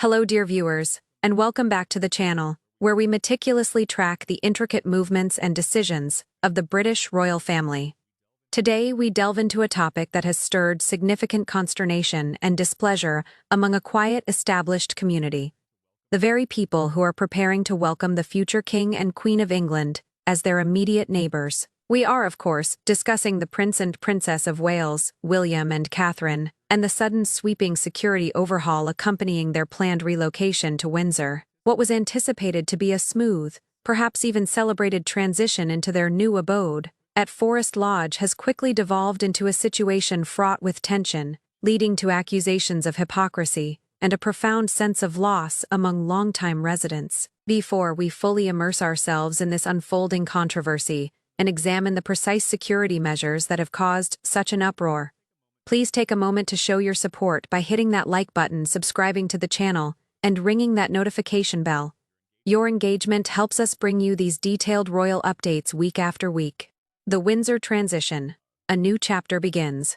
Hello dear viewers, and welcome back to the channel, where we meticulously track the intricate movements and decisions of the British royal family. Today we delve into a topic that has stirred significant consternation and displeasure among a quiet, established community. The very people who are preparing to welcome the future King and Queen of England as their immediate neighbors. We are, of course, discussing the Prince and Princess of Wales, William and Catherine, and the sudden sweeping security overhaul accompanying their planned relocation to Windsor. What was anticipated to be a smooth, perhaps even celebrated transition into their new abode at Forest Lodge has quickly devolved into a situation fraught with tension, leading to accusations of hypocrisy and a profound sense of loss among longtime residents. Before we fully immerse ourselves in this unfolding controversy and examine the precise security measures that have caused such an uproar, please take a moment to show your support by hitting that like button, subscribing to the channel, and ringing that notification bell. Your engagement helps us bring you these detailed royal updates week after week. The Windsor transition. A new chapter begins.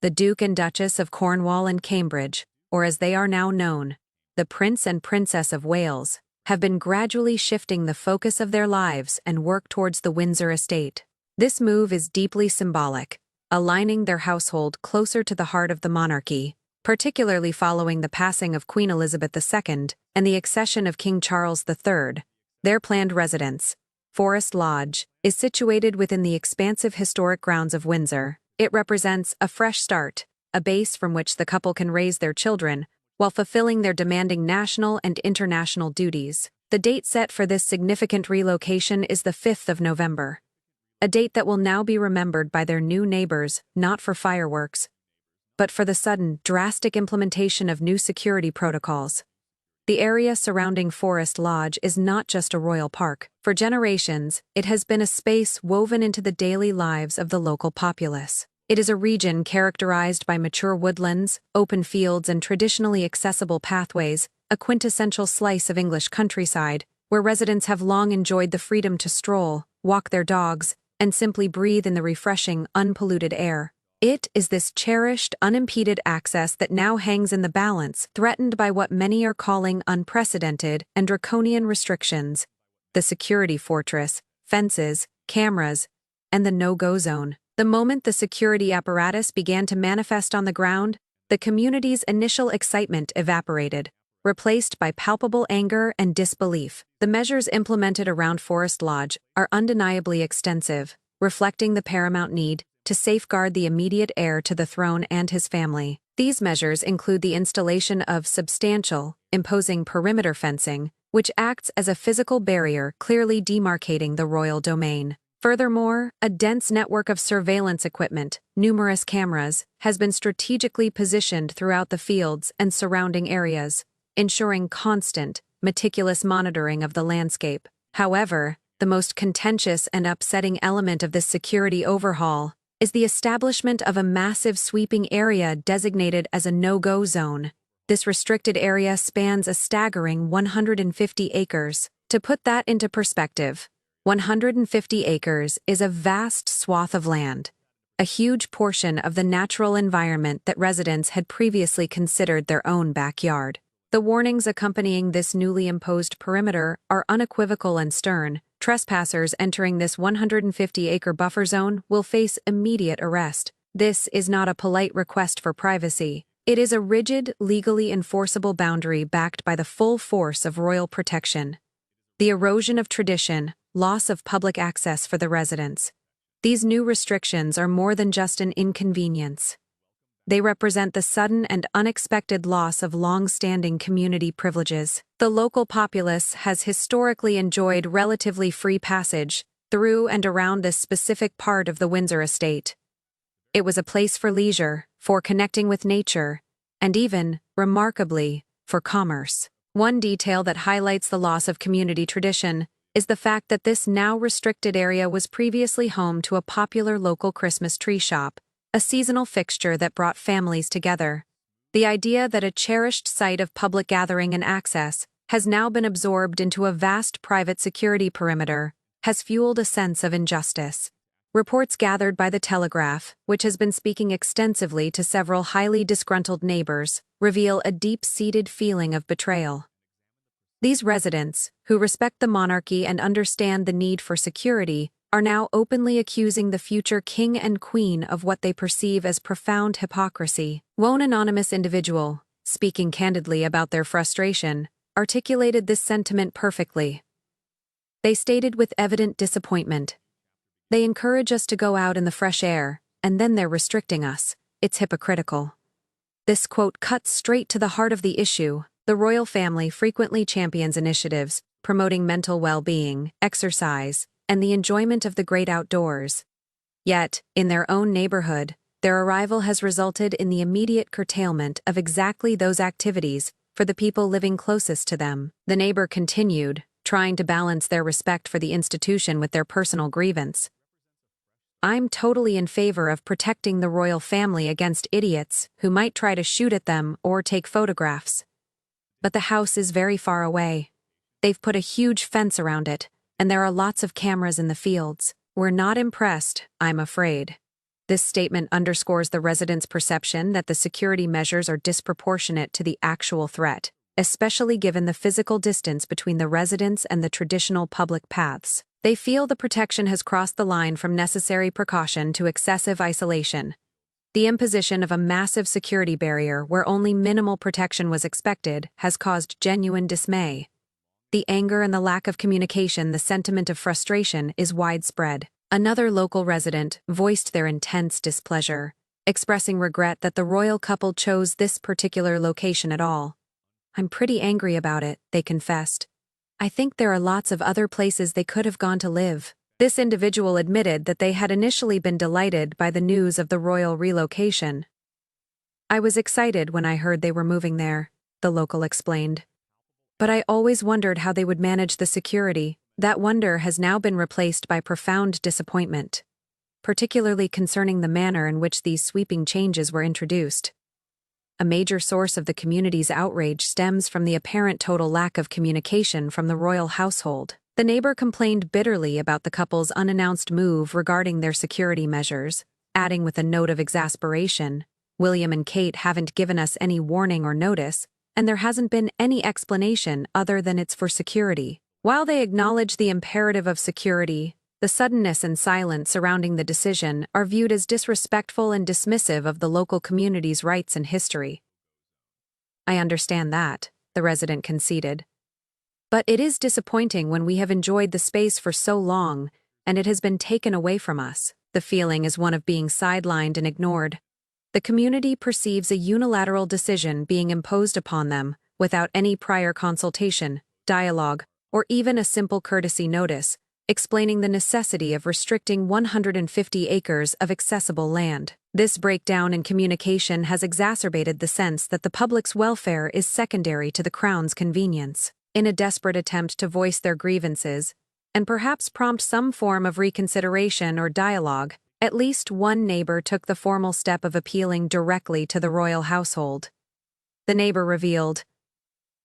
The Duke and Duchess of Cornwall and Cambridge, or as they are now known, the Prince and Princess of Wales, have been gradually shifting the focus of their lives and work towards the Windsor estate. This move is deeply symbolic, aligning their household closer to the heart of the monarchy, particularly following the passing of Queen Elizabeth II and the accession of King Charles III. Their planned residence, Forest Lodge, is situated within the expansive historic grounds of Windsor. It represents a fresh start, a base from which the couple can raise their children while fulfilling their demanding national and international duties. The date set for this significant relocation is the 5th of November, a date that will now be remembered by their new neighbors not for fireworks, but for the sudden, drastic implementation of new security protocols. The area surrounding Forest Lodge is not just a royal park. For generations, it has been a space woven into the daily lives of the local populace. It is a region characterized by mature woodlands, open fields, and traditionally accessible pathways, a quintessential slice of English countryside, where residents have long enjoyed the freedom to stroll, walk their dogs, and simply breathe in the refreshing, unpolluted air. It is this cherished, unimpeded access that now hangs in the balance, threatened by what many are calling unprecedented and draconian restrictions: the security fortress, fences, cameras, and the no-go zone. The moment the security apparatus began to manifest on the ground, the community's initial excitement evaporated, replaced by palpable anger and disbelief. The measures implemented around Forest Lodge are undeniably extensive, reflecting the paramount need to safeguard the immediate heir to the throne and his family. These measures include the installation of substantial, imposing perimeter fencing, which acts as a physical barrier clearly demarcating the royal domain. Furthermore, a dense network of surveillance equipment, numerous cameras, has been strategically positioned throughout the fields and surrounding areas, ensuring constant, meticulous monitoring of the landscape. However, the most contentious and upsetting element of this security overhaul is the establishment of a massive sweeping area designated as a no-go zone. This restricted area spans a staggering 150 acres. To put that into perspective, 150 acres is a vast swath of land, a huge portion of the natural environment that residents had previously considered their own backyard. The warnings accompanying this newly imposed perimeter are unequivocal and stern. Trespassers entering this 150-acre buffer zone will face immediate arrest. This is not a polite request for privacy. It is a rigid, legally enforceable boundary backed by the full force of royal protection. The erosion of tradition, loss of public access for the residents. These new restrictions are more than just an inconvenience. They represent the sudden and unexpected loss of long-standing community privileges. The local populace has historically enjoyed relatively free passage through and around this specific part of the Windsor estate. It was a place for leisure, for connecting with nature, and even, remarkably, for commerce. One detail that highlights the loss of community tradition is the fact that this now restricted area was previously home to a popular local Christmas tree shop, a seasonal fixture that brought families together. The idea that a cherished site of public gathering and access has now been absorbed into a vast private security perimeter has fueled a sense of injustice. Reports gathered by the Telegraph, which has been speaking extensively to several highly disgruntled neighbors, reveal a deep-seated feeling of betrayal. These residents, who respect the monarchy and understand the need for security, are now openly accusing the future king and queen of what they perceive as profound hypocrisy. One anonymous individual, speaking candidly about their frustration, articulated this sentiment perfectly. They stated with evident disappointment, "They encourage us to go out in the fresh air, and then they're restricting us. It's hypocritical." This quote cuts straight to the heart of the issue. The royal family frequently champions initiatives promoting mental well-being, exercise, and the enjoyment of the great outdoors. Yet, in their own neighborhood, their arrival has resulted in the immediate curtailment of exactly those activities for the people living closest to them. The neighbor continued, trying to balance their respect for the institution with their personal grievance. "I'm totally in favor of protecting the royal family against idiots who might try to shoot at them or take photographs. But the house is very far away. They've put a huge fence around it, and there are lots of cameras in the fields. We're not impressed, I'm afraid." This statement underscores the residents' perception that the security measures are disproportionate to the actual threat, especially given the physical distance between the residents and the traditional public paths. They feel the protection has crossed the line from necessary precaution to excessive isolation. The imposition of a massive security barrier where only minimal protection was expected has caused genuine dismay. The anger and the lack of communication, the sentiment of frustration, is widespread. Another local resident voiced their intense displeasure, expressing regret that the royal couple chose this particular location at all. "I'm pretty angry about it," they confessed. "I think there are lots of other places they could have gone to live." This individual admitted that they had initially been delighted by the news of the royal relocation. "I was excited when I heard they were moving there," the local explained. "But I always wondered how they would manage the security. That wonder has now been replaced by profound disappointment, particularly concerning the manner in which these sweeping changes were introduced." A major source of the community's outrage stems from the apparent total lack of communication from the royal household. The neighbor complained bitterly about the couple's unannounced move regarding their security measures, adding with a note of exasperation, "William and Kate haven't given us any warning or notice, and there hasn't been any explanation other than it's for security." While they acknowledge the imperative of security, the suddenness and silence surrounding the decision are viewed as disrespectful and dismissive of the local community's rights and history. "I understand that," the resident conceded. "But it is disappointing when we have enjoyed the space for so long, and it has been taken away from us." The feeling is one of being sidelined and ignored. The community perceives a unilateral decision being imposed upon them without any prior consultation, dialogue, or even a simple courtesy notice, explaining the necessity of restricting 150 acres of accessible land. This breakdown in communication has exacerbated the sense that the public's welfare is secondary to the Crown's convenience. In a desperate attempt to voice their grievances, and perhaps prompt some form of reconsideration or dialogue, at least one neighbor took the formal step of appealing directly to the royal household. The neighbor revealed,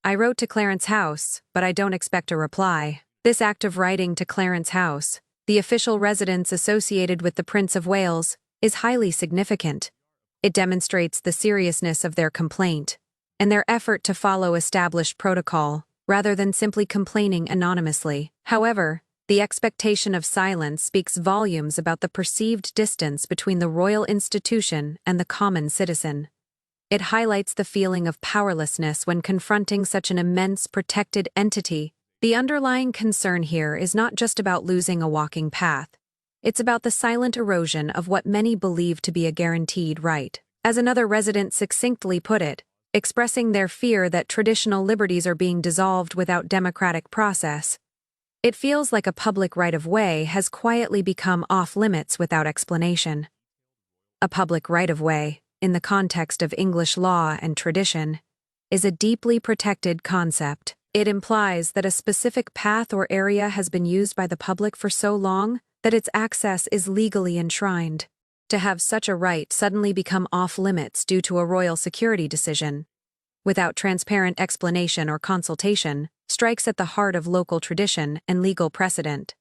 "I wrote to Clarence House, but I don't expect a reply." This act of writing to Clarence House, the official residence associated with the Prince of Wales, is highly significant. It demonstrates the seriousness of their complaint and their effort to follow established protocol, rather than simply complaining anonymously. However, the expectation of silence speaks volumes about the perceived distance between the royal institution and the common citizen. It highlights the feeling of powerlessness when confronting such an immense protected entity. The underlying concern here is not just about losing a walking path. It's about the silent erosion of what many believe to be a guaranteed right. As another resident succinctly put it, expressing their fear that traditional liberties are being dissolved without democratic process, "It feels like a public right-of-way has quietly become off-limits without explanation." A public right-of-way, in the context of English law and tradition, is a deeply protected concept. It implies that a specific path or area has been used by the public for so long that its access is legally enshrined. To have such a right suddenly become off-limits due to a royal security decision, without transparent explanation or consultation, strikes at the heart of local tradition and legal precedent.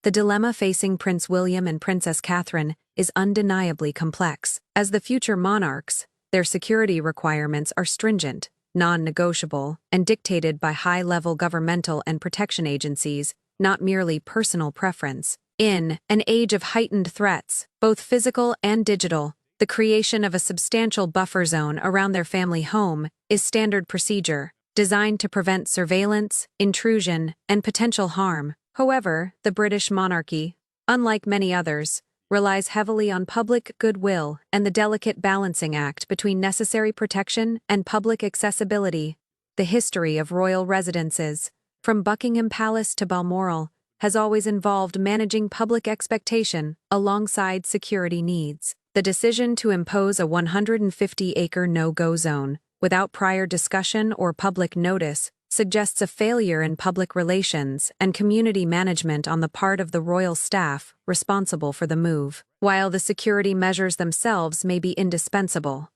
The dilemma facing Prince William and Princess Catherine is undeniably complex. As the future monarchs, their security requirements are stringent, non-negotiable, and dictated by high-level governmental and protection agencies, not merely personal preference. In an age of heightened threats, both physical and digital, the creation of a substantial buffer zone around their family home is standard procedure, designed to prevent surveillance, intrusion, and potential harm. However, the British monarchy, unlike many others, relies heavily on public goodwill and the delicate balancing act between necessary protection and public accessibility. The history of royal residences, from Buckingham Palace to Balmoral, has always involved managing public expectation alongside security needs. The decision to impose a 150-acre no-go zone without prior discussion or public notice suggests a failure in public relations and community management on the part of the royal staff responsible for the move. While the security measures themselves may be indispensable,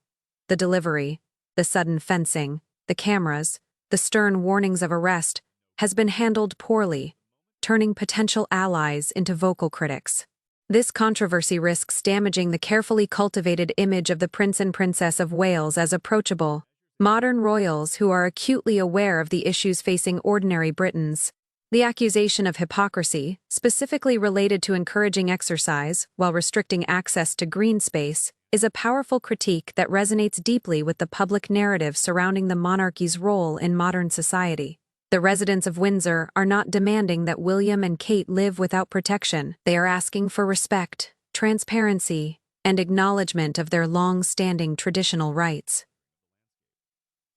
the delivery, the sudden fencing, the cameras, the stern warnings of arrest has been handled poorly, turning potential allies into vocal critics. This controversy risks damaging the carefully cultivated image of the Prince and Princess of Wales as approachable, modern royals who are acutely aware of the issues facing ordinary Britons. The accusation of hypocrisy, specifically related to encouraging exercise while restricting access to green space, is a powerful critique that resonates deeply with the public narrative surrounding the monarchy's role in modern society. The residents of Windsor are not demanding that William and Kate live without protection. They are asking for respect, transparency, and acknowledgement of their long-standing traditional rights.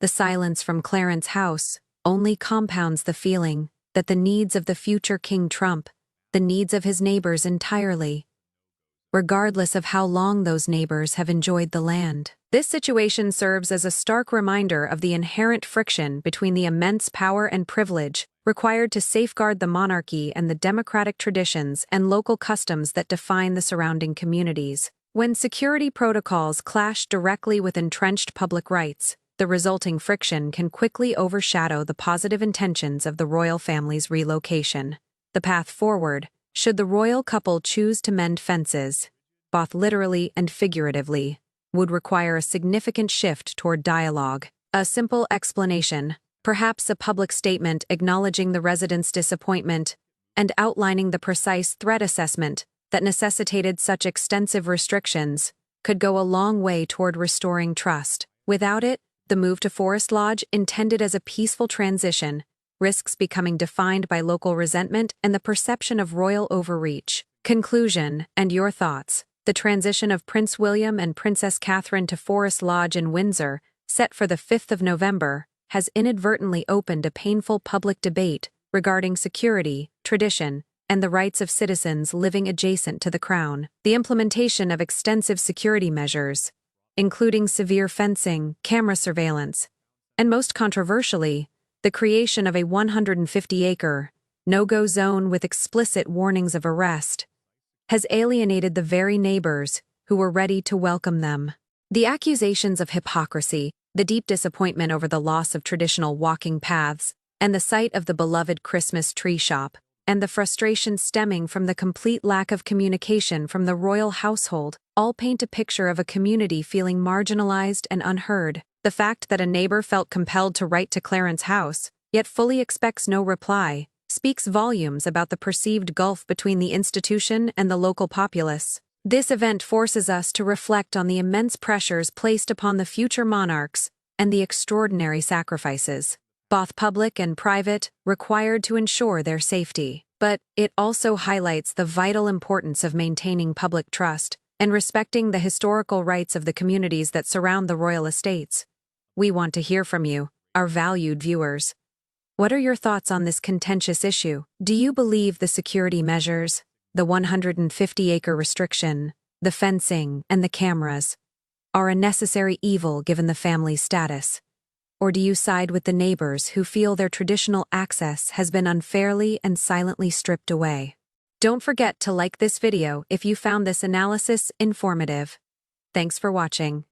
The silence from Clarence House only compounds the feeling that the needs of the future king trump the needs of his neighbors entirely, regardless of how long those neighbors have enjoyed the land. This situation serves as a stark reminder of the inherent friction between the immense power and privilege required to safeguard the monarchy and the democratic traditions and local customs that define the surrounding communities. When security protocols clash directly with entrenched public rights, the resulting friction can quickly overshadow the positive intentions of the royal family's relocation. The path forward, should the royal couple choose to mend fences, both literally and figuratively, would require a significant shift toward dialogue. A simple explanation, perhaps a public statement acknowledging the residents' disappointment and outlining the precise threat assessment that necessitated such extensive restrictions, could go a long way toward restoring trust. Without it, the move to Forest Lodge, intended as a peaceful transition, risks becoming defined by local resentment and the perception of royal overreach. Conclusion, and your thoughts. The transition of Prince William and Princess Catherine to Forest Lodge in Windsor, set for the 5th of November, has inadvertently opened a painful public debate regarding security, tradition, and the rights of citizens living adjacent to the crown. The implementation of extensive security measures, including severe fencing, camera surveillance, and most controversially, the creation of a 150-acre, no-go zone with explicit warnings of arrest, has alienated the very neighbors who were ready to welcome them. The accusations of hypocrisy, the deep disappointment over the loss of traditional walking paths, and the sight of the beloved Christmas tree shop, and the frustration stemming from the complete lack of communication from the royal household, all paint a picture of a community feeling marginalized and unheard. The fact that a neighbor felt compelled to write to Clarence House, yet fully expects no reply, speaks volumes about the perceived gulf between the institution and the local populace. This event forces us to reflect on the immense pressures placed upon the future monarchs and the extraordinary sacrifices, both public and private, required to ensure their safety. But it also highlights the vital importance of maintaining public trust and respecting the historical rights of the communities that surround the royal estates. We want to hear from you, our valued viewers. What are your thoughts on this contentious issue? Do you believe the security measures, the 150-acre restriction, the fencing, and the cameras, are a necessary evil given the family's status? Or do you side with the neighbors who feel their traditional access has been unfairly and silently stripped away? Don't forget to like this video if you found this analysis informative. Thanks for watching.